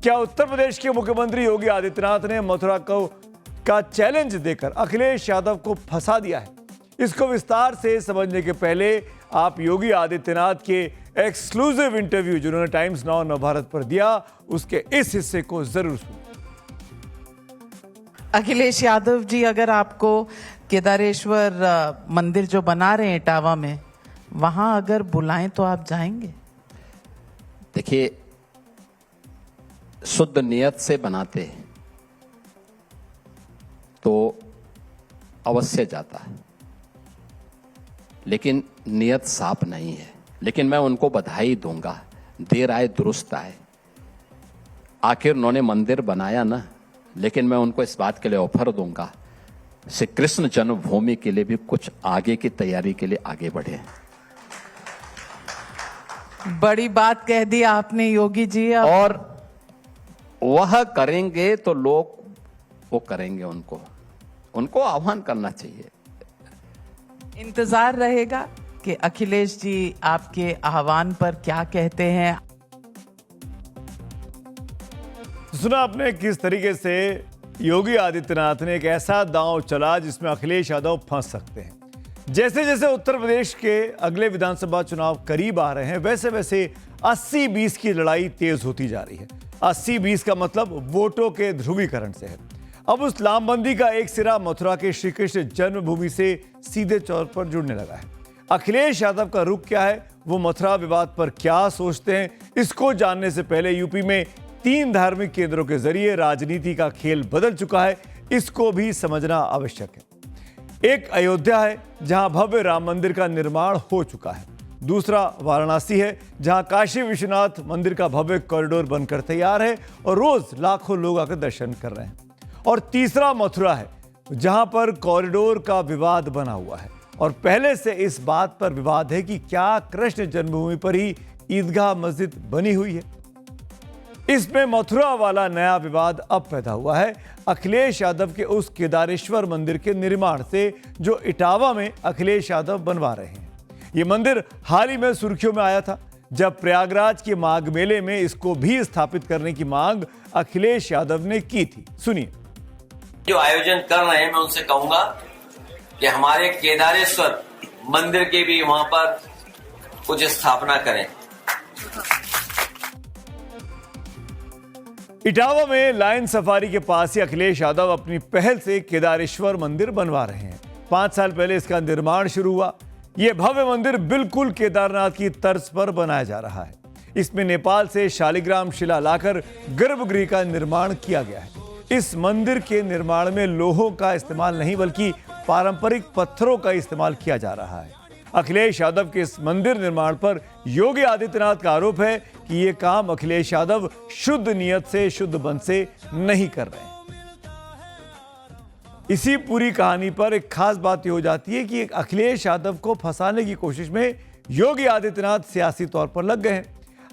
क्या उत्तर प्रदेश के मुख्यमंत्री योगी आदित्यनाथ ने मथुरा को का चैलेंज देकर अखिलेश यादव को फंसा दिया है? इसको विस्तार से समझने के पहले आप योगी आदित्यनाथ के एक्सक्लूसिव इंटरव्यू जिन्होंने टाइम्स नाउ नवभारत पर दिया, उसके इस हिस्से को जरूर सुनिए। अखिलेश यादव जी, अगर आपको केदारेश्वर मंदिर जो बना रहे हैं इटावा में, वहां अगर बुलाएं तो आप जाएंगे? देखिए, शुद्ध नियत से बनाते तो अवश्य जाता है, लेकिन नियत साफ नहीं है। लेकिन मैं उनको बधाई दूंगा, देर आए दुरुस्त आए। आखिर उन्होंने मंदिर बनाया ना, लेकिन मैं उनको इस बात के लिए ऑफर दूंगा, श्री कृष्ण जन्मभूमि के लिए भी कुछ आगे की तैयारी के लिए आगे बढ़े। बड़ी बात कह दी आपने योगी जी। और वह करेंगे तो लोग वो करेंगे, उनको आह्वान करना चाहिए। इंतजार रहेगा कि अखिलेश जी आपके आह्वान पर क्या कहते हैं। सुना आपने किस तरीके से योगी आदित्यनाथ ने एक ऐसा दांव चला जिसमें अखिलेश यादव फंस सकते हैं। जैसे जैसे उत्तर प्रदेश के अगले विधानसभा चुनाव करीब आ रहे हैं, वैसे वैसे 80-20 की लड़ाई तेज होती जा रही है। 80-20 का मतलब वोटों के ध्रुवीकरण से है। अब उस लामबंदी का एक सिरा मथुरा के श्री कृष्ण जन्मभूमि से सीधे तौर पर जुड़ने लगा है। अखिलेश यादव का रुख क्या है, वो मथुरा विवाद पर क्या सोचते हैं, इसको जानने से पहले यूपी में 3 धार्मिक केंद्रों के जरिए राजनीति का खेल बदल चुका है, इसको भी समझना आवश्यक है। एक अयोध्या है जहां भव्य राम मंदिर का निर्माण हो चुका है। दूसरा वाराणसी है जहां काशी विश्वनाथ मंदिर का भव्य कॉरिडोर बनकर तैयार है और रोज लाखों लोग आकर दर्शन कर रहे हैं। और तीसरा मथुरा है जहां पर कॉरिडोर का विवाद बना हुआ है और पहले से इस बात पर विवाद है कि क्या कृष्ण जन्मभूमि पर ही ईदगाह मस्जिद बनी हुई है। इसमें मथुरा वाला नया विवाद अब पैदा हुआ है अखिलेश यादव के उस केदारेश्वर मंदिर के निर्माण से जो इटावा में अखिलेश यादव बनवा रहे हैं। यह मंदिर हाल ही में सुर्खियों में आया था जब प्रयागराज के माघ मेले में इसको भी स्थापित करने की मांग अखिलेश यादव ने की थी। सुनिए। जो आयोजन कर रहे हैं, मैं उनसे कहूंगा कि हमारे केदारेश्वर मंदिर के भी वहां पर कुछ स्थापना करें। इटावा में लाइन सफारी के पास ही अखिलेश यादव अपनी पहल से केदारेश्वर मंदिर बनवा रहे हैं। 5 साल पहले इसका निर्माण शुरू हुआ। यह भव्य मंदिर बिल्कुल केदारनाथ की तर्ज पर बनाया जा रहा है। इसमें नेपाल से शालिग्राम शिला लाकर गर्भगृह का निर्माण किया गया है। इस मंदिर के निर्माण में लोहों का इस्तेमाल नहीं बल्कि पारंपरिक पत्थरों का इस्तेमाल किया जा रहा है। अखिलेश यादव के इस मंदिर निर्माण पर योगी आदित्यनाथ का आरोप है कि यह काम अखिलेश यादव शुद्ध नियत से, शुद्ध मन से नहीं कर रहे हैं। इसी पूरी कहानी पर एक खास बात यह हो जाती है कि अखिलेश यादव को फंसाने की कोशिश में योगी आदित्यनाथ सियासी तौर पर लग गए हैं।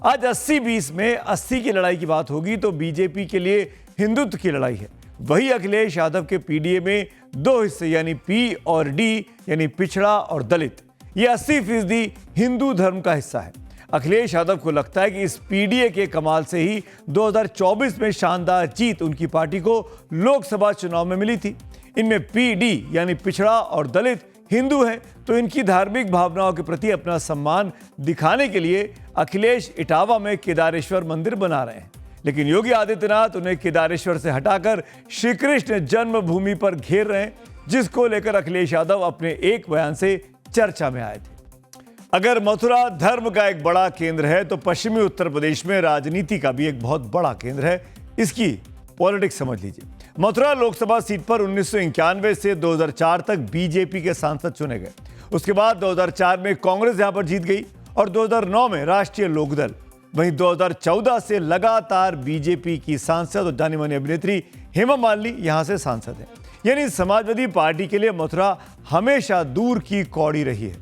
आज 80-20 में 80 की लड़ाई की बात होगी तो बीजेपी के लिए हिंदुत्व की लड़ाई है। वही अखिलेश यादव के पीडीए में 2 हिस्से यानी पी और डी यानी पिछड़ा और दलित, ये 80% हिंदू धर्म का हिस्सा है। अखिलेश यादव को लगता है कि इस पीडीए के कमाल से ही 2024 में शानदार जीत उनकी पार्टी को लोकसभा चुनाव में मिली थी। इनमें पीडी यानी पिछड़ा और दलित हिंदू हैं, तो इनकी धार्मिक भावनाओं के प्रति अपना सम्मान दिखाने के लिए अखिलेश इटावा में केदारेश्वर मंदिर बना रहे हैं। लेकिन योगी आदित्यनाथ उन्हें केदारेश्वर से हटाकर श्री कृष्ण जन्मभूमि पर घेर रहे हैं, जिसको लेकर अखिलेश यादव अपने एक बयान से चर्चा में आए थे। अगर मथुरा धर्म का एक बड़ा केंद्र है तो पश्चिमी उत्तर प्रदेश में राजनीति का भी एक बहुत बड़ा केंद्र है। इसकी पॉलिटिक्स समझ लीजिए। मथुरा लोकसभा सीट पर 1991 से 2004 तक बीजेपी के सांसद चुने गए। उसके बाद 2004 में कांग्रेस यहां पर जीत गई और 2009 में राष्ट्रीय लोकदल। वहीं 2014 से लगातार बीजेपी की सांसद और जानी मानी अभिनेत्री हेमा मालिनी यहां से सांसद हैं। यानी समाजवादी पार्टी के लिए मथुरा हमेशा दूर की कौड़ी रही है।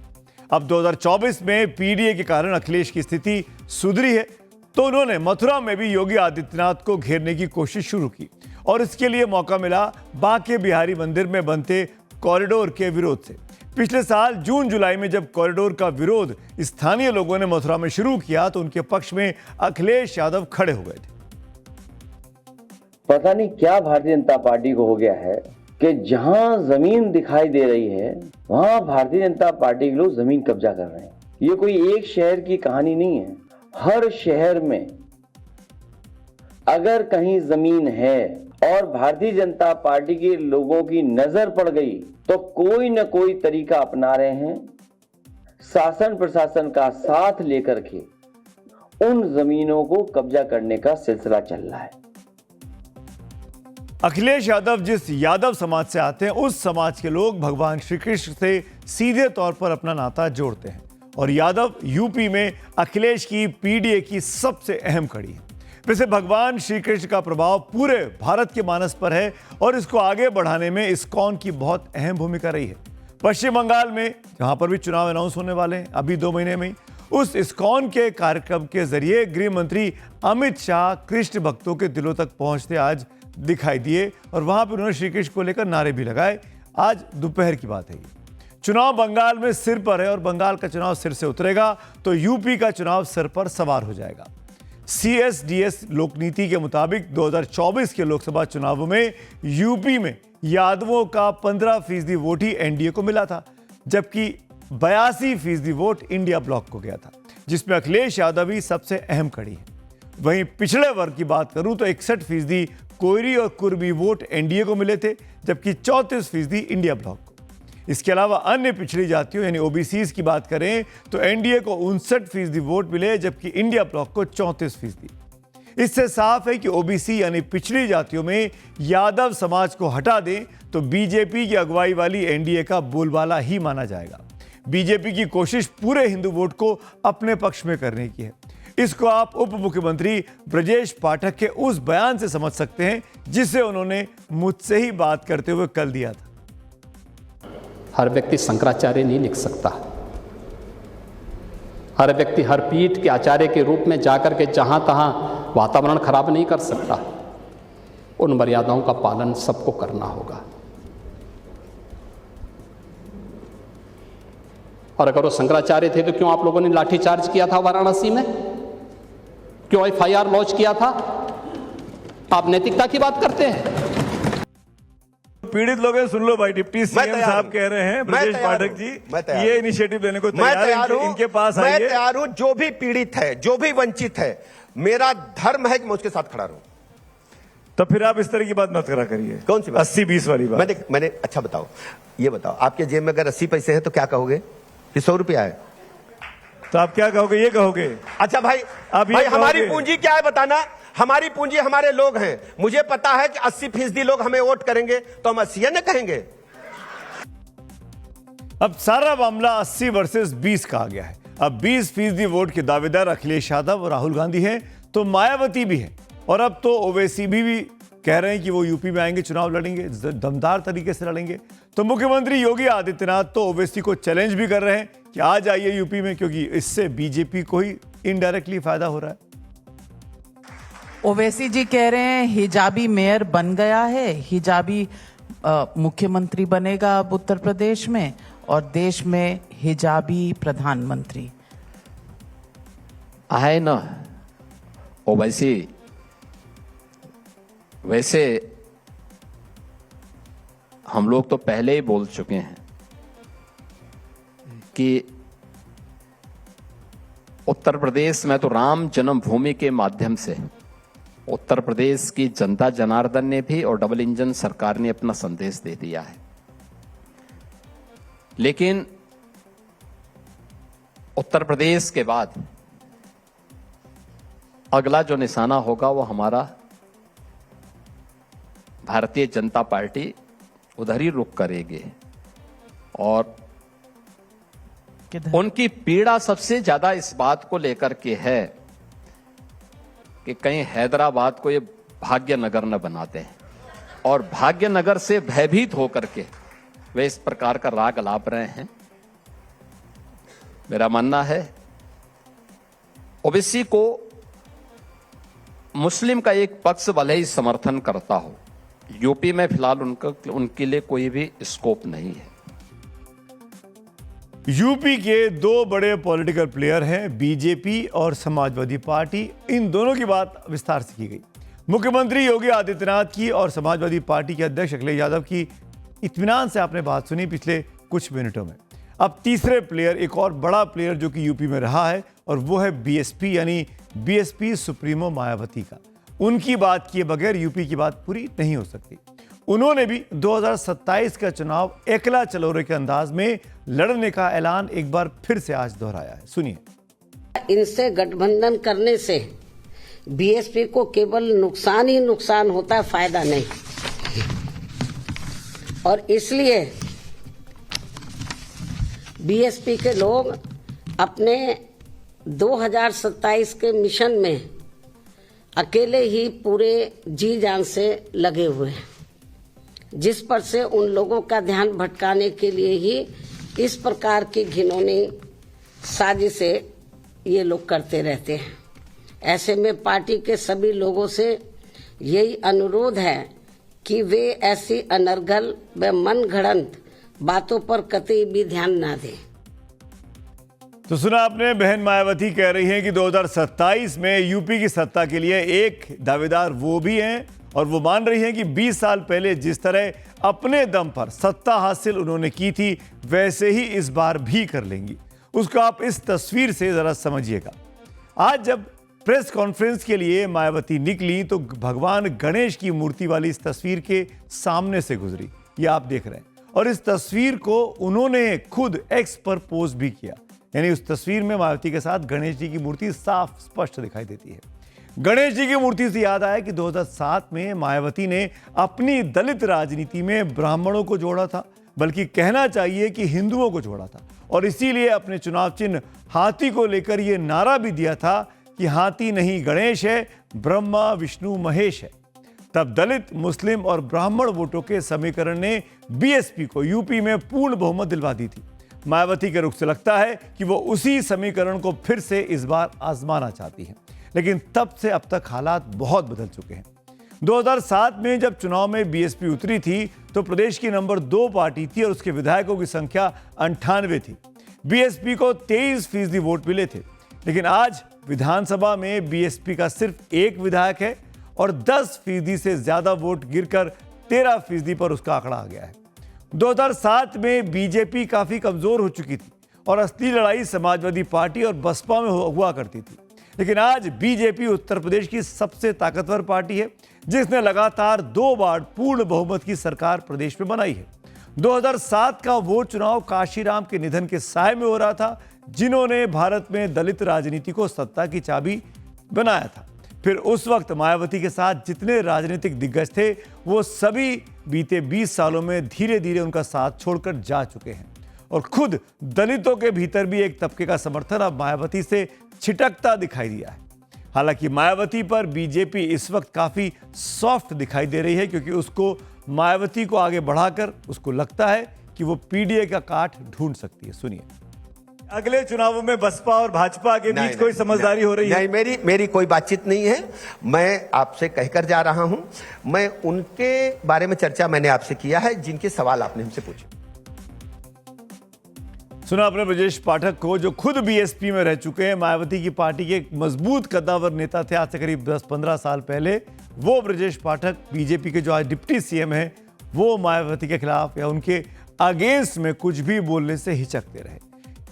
अब 2024 में पीडीए के कारण अखिलेश की स्थिति सुधरी है तो उन्होंने मथुरा में भी योगी आदित्यनाथ को घेरने की कोशिश शुरू की और इसके लिए मौका मिला बांके बिहारी मंदिर में बनते कॉरिडोर के विरोध से। पिछले साल जून जुलाई में जब कॉरिडोर का विरोध स्थानीय लोगों ने मथुरा में शुरू किया तो उनके पक्ष में अखिलेश यादव खड़े हो गए थे। पता नहीं क्या भारतीय जनता पार्टी को हो गया है कि जहां जमीन दिखाई दे रही है वहां भारतीय जनता पार्टी के लोग जमीन कब्जा कर रहे हैं। ये कोई एक शहर की कहानी नहीं है। हर शहर में अगर कहीं जमीन है और भारतीय जनता पार्टी के लोगों की नजर पड़ गई तो कोई न कोई तरीका अपना रहे हैं शासन प्रशासन का साथ लेकर के उन जमीनों को कब्जा करने का सिलसिला चल रहा है। अखिलेश यादव जिस यादव समाज से आते हैं उस समाज के लोग भगवान श्री कृष्ण से सीधे तौर पर अपना नाता जोड़ते हैं और यादव यूपी में अखिलेश की पीडीए की सबसे अहम कड़ी है। वैसे भगवान श्री कृष्ण का प्रभाव पूरे भारत के मानस पर है और इसको आगे बढ़ाने में इस्कॉन की बहुत अहम भूमिका रही है। पश्चिम बंगाल में जहां पर भी चुनाव अनाउंस होने वाले हैं अभी 2 महीने में, उस इस्कॉन के कार्यक्रम के जरिए गृह मंत्री अमित शाह कृष्ण भक्तों के दिलों तक पहुंचते आज दिखाई दिए और वहां पर उन्होंने श्री कृष्ण को लेकर नारे भी लगाए। आज दोपहर की बात है। चुनाव बंगाल में सिर पर है और बंगाल का चुनाव सिर से उतरेगा तो यूपी का चुनाव सिर पर सवार हो जाएगा। CSDS लोकनीति के मुताबिक 2024 के लोकसभा चुनावों में यूपी में यादवों का 15% वोट ही एनडीए को मिला था, जबकि 82% वोट इंडिया ब्लॉक को गया था, जिसमें अखिलेश यादव ही सबसे अहम कड़ी है। वहीं पिछड़े वर्ग की बात करूं तो 61% कोयरी और कुर्मी वोट एनडीए को मिले थे, जबकि 34% इंडिया ब्लॉक को। इसके अलावा अन्य पिछड़ी जातियों यानी ओबीसीज की बात करें तो एनडीए को 59% वोट मिले, जबकि इंडिया ब्लॉक को 34%। इससे साफ है कि ओबीसी यानी पिछड़ी जातियों में यादव समाज को हटा दें तो बीजेपी की अगुवाई वाली एनडीए का बोलबाला ही माना जाएगा। बीजेपी की कोशिश पूरे हिंदू वोट को अपने पक्ष में करने की है। इसको आप उप मुख्यमंत्री ब्रजेश पाठक के उस बयान से समझ सकते हैं जिसे उन्होंने मुझसे ही बात करते हुए कल दिया था। हर व्यक्ति शंकराचार्य नहीं लिख सकता। हर व्यक्ति हर पीठ के आचार्य के रूप में जाकर के जहां तहां वातावरण खराब नहीं कर सकता। उन मर्यादाओं का पालन सबको करना होगा। और अगर वो शंकराचार्य थे तो क्यों आप लोगों ने लाठीचार्ज किया था वाराणसी में? क्यों एफआईआर लॉन्च किया था? आप नैतिकता की बात करते हैं। पीड़ित लोग हैं, सुन लो भाई। डिप्टी सीएम साहब कह रहे हैं ब्रजेश पाठक जी ये इनिशिएटिव लेने को तैयार हैं, इनके पास आइए। मैं तैयार हूं। जो भी पीड़ित है, जो भी वंचित है, मेरा धर्म है कि मैं उसके साथ खड़ा रहूं। तो फिर आप इस तरह की बात मत करा करिए। कौन सी बात? 80-20 वाली बात। मैंने अच्छा बताओ, ये बताओ, आपके जेब में अगर 80 पैसे हैं तो क्या कहोगे? ये 100 रुपया है तो आप क्या कहोगे? ये कहोगे। अच्छा भाई, हमारी पूंजी क्या है बताना। हमारी पूंजी हमारे लोग हैं। मुझे पता है कि 80% लोग हमें वोट करेंगे तो हम 80 न कहेंगे। अब सारा मामला 80 वर्सेस 20 का आ गया है। अब 20% वोट के दावेदार अखिलेश यादव और राहुल गांधी हैं तो मायावती भी है और अब तो ओवैसी भी कह रहे हैं कि वो यूपी में आएंगे, चुनाव लड़ेंगे, दमदार तरीके से लड़ेंगे। तो मुख्यमंत्री योगी आदित्यनाथ तो ओवैसी को चैलेंज भी कर रहे हैं कि आ जाइए यूपी में, क्योंकि इससे बीजेपी को ही इनडायरेक्टली फायदा हो रहा है। ओवैसी जी कह रहे हैं हिजाबी मेयर बन गया है, हिजाबी मुख्यमंत्री बनेगा अब उत्तर प्रदेश में और देश में हिजाबी प्रधानमंत्री है ना। ओवैसी वैसे हम लोग तो पहले ही बोल चुके हैं कि उत्तर प्रदेश में तो राम जन्मभूमि के माध्यम से उत्तर प्रदेश की जनता जनार्दन ने भी और डबल इंजन सरकार ने अपना संदेश दे दिया है। लेकिन उत्तर प्रदेश के बाद अगला जो निशाना होगा वो हमारा भारतीय जनता पार्टी उधर ही रुख करेगी और उनकी पीड़ा सबसे ज्यादा इस बात को लेकर के है कि कहीं हैदराबाद को ये भाग्यनगर न बनाते हैं और भाग्यनगर से भयभीत होकर के वे इस प्रकार का राग अलाप रहे हैं। मेरा मानना है ओबीसी को मुस्लिम का एक पक्ष भले ही समर्थन करता हो, यूपी में फिलहाल उनके लिए कोई भी स्कोप नहीं है। यूपी के 2 बड़े पॉलिटिकल प्लेयर हैं बीजेपी और समाजवादी पार्टी। इन दोनों की बात विस्तार से की गई। मुख्यमंत्री योगी आदित्यनाथ की और समाजवादी पार्टी के अध्यक्ष अखिलेश यादव की इत्मीनान से आपने बात सुनी पिछले कुछ मिनटों में। अब तीसरे प्लेयर, एक और बड़ा प्लेयर जो कि यूपी में रहा है, और वो है बीएसपी यानी बीएसपी सुप्रीमो मायावती का। उनकी बात किए बगैर यूपी की बात पूरी नहीं हो सकती। उन्होंने भी 2027 का चुनाव एकला चलोरे के अंदाज में लड़ने का ऐलान एक बार फिर से आज दोहराया है। सुनिए। इनसे गठबंधन करने से बीएसपी को केवल नुकसान ही नुकसान होता है, फायदा नहीं। और इसलिए बीएसपी के लोग अपने 2027 के मिशन में अकेले ही पूरे जी जान से लगे हुए हैं, जिस पर से उन लोगों का ध्यान भटकाने के लिए ही इस प्रकार की घिनौनी साजिशें ये लोग करते रहते हैं। ऐसे में पार्टी के सभी लोगों से यही अनुरोध है कि वे ऐसी अनर्गल व मनगढ़ंत बातों पर कतई भी ध्यान ना दें। तो सुना आपने, बहन मायावती कह रही हैं कि 2027 में यूपी की सत्ता के लिए एक दावेदार वो भी हैं, और वो मान रही हैं कि 20 साल पहले जिस तरह अपने दम पर सत्ता हासिल उन्होंने की थी, वैसे ही इस बार भी कर लेंगी। उसको आप इस तस्वीर से जरा समझिएगा। आज जब प्रेस कॉन्फ्रेंस के लिए मायावती निकली तो भगवान गणेश की मूर्ति वाली इस तस्वीर के सामने से गुजरी, ये आप देख रहे हैं। और इस तस्वीर को उन्होंने खुद एक्स पर पोस्ट भी किया, यानी उस तस्वीर में मायावती के साथ गणेश जी की मूर्ति साफ स्पष्ट दिखाई देती है। गणेश जी की मूर्ति से याद आया कि 2007 में मायावती ने अपनी दलित राजनीति में ब्राह्मणों को जोड़ा था, बल्कि कहना चाहिए कि हिंदुओं को जोड़ा था, और इसीलिए अपने चुनाव चिन्ह हाथी को लेकर यह नारा भी दिया था कि हाथी नहीं गणेश है, ब्रह्मा विष्णु महेश है। तब दलित, मुस्लिम और ब्राह्मण वोटों के समीकरण ने बीएसपी को यूपी में पूर्ण बहुमत दिलवा दी थी। मायावती के रुख से लगता है कि वो उसी समीकरण को फिर से इस बार आजमाना चाहती हैं, लेकिन तब से अब तक हालात बहुत बदल चुके हैं। 2007 में जब चुनाव में बीएसपी उतरी थी तो प्रदेश की नंबर 2 पार्टी थी और उसके विधायकों की संख्या 98 थी। बीएसपी को 23% वोट मिले थे, लेकिन आज विधानसभा में बीएसपी का सिर्फ एक विधायक है और 10% से ज्यादा वोट गिरकर 13% पर उसका आंकड़ा आ गया है। 2007 में बीजेपी काफी कमजोर हो चुकी थी और असली लड़ाई समाजवादी पार्टी और बसपा में हुआ करती थी, लेकिन आज बीजेपी उत्तर प्रदेश की सबसे ताकतवर पार्टी है, जिसने लगातार 2 बार पूर्ण बहुमत की सरकार प्रदेश में बनाई है। 2007 का वो चुनाव काशीराम के निधन के साए में हो रहा था, जिन्होंने भारत में दलित राजनीति को सत्ता की चाबी बनाया था। फिर उस वक्त मायावती के साथ जितने राजनीतिक दिग्गज थे, वो सभी बीते 20 सालों में धीरे धीरे उनका साथ छोड़कर जा चुके हैं, और खुद दलितों के भीतर भी एक तबके का समर्थन अब मायावती से छिटकता दिखाई दिया है। हालांकि मायावती पर बीजेपी इस वक्त काफी सॉफ्ट दिखाई दे रही है, क्योंकि उसको मायावती को आगे बढ़ाकर उसको लगता है कि वो पीडीए का काट ढूंढ सकती है। सुनिए। अगले चुनावों में बसपा और भाजपा के बीच कोई समझदारी हो रही है? नहीं, मेरी कोई बातचीत नहीं है। मैं आपसे कहकर जा रहा हूं, मैं उनके बारे में चर्चा मैंने आपसे किया है जिनके सवाल आपने हमसे पूछे। सुना आपने ब्रजेश पाठक को, जो खुद बीएसपी में रह चुके हैं, मायावती की पार्टी के एक मजबूत कद्दावर नेता थे आज से करीब 10-15 साल पहले। वो ब्रजेश पाठक बीजेपी के जो आज डिप्टी सीएम हैं, वो मायावती के खिलाफ या उनके अगेंस्ट में कुछ भी बोलने से हिचकते रहे।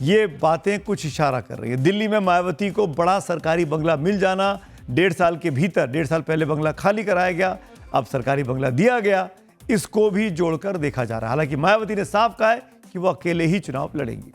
ये बातें कुछ इशारा कर रही है। दिल्ली में मायावती को बड़ा सरकारी बंगला मिल जाना, 1.5 साल के भीतर, 1.5 साल पहले बंगला खाली कराया गया, अब सरकारी बंगला दिया गया, इसको भी जोड़कर देखा जा रहा है। हालांकि मायावती ने साफ कहा है कि वो अकेले ही चुनाव लड़ेंगी।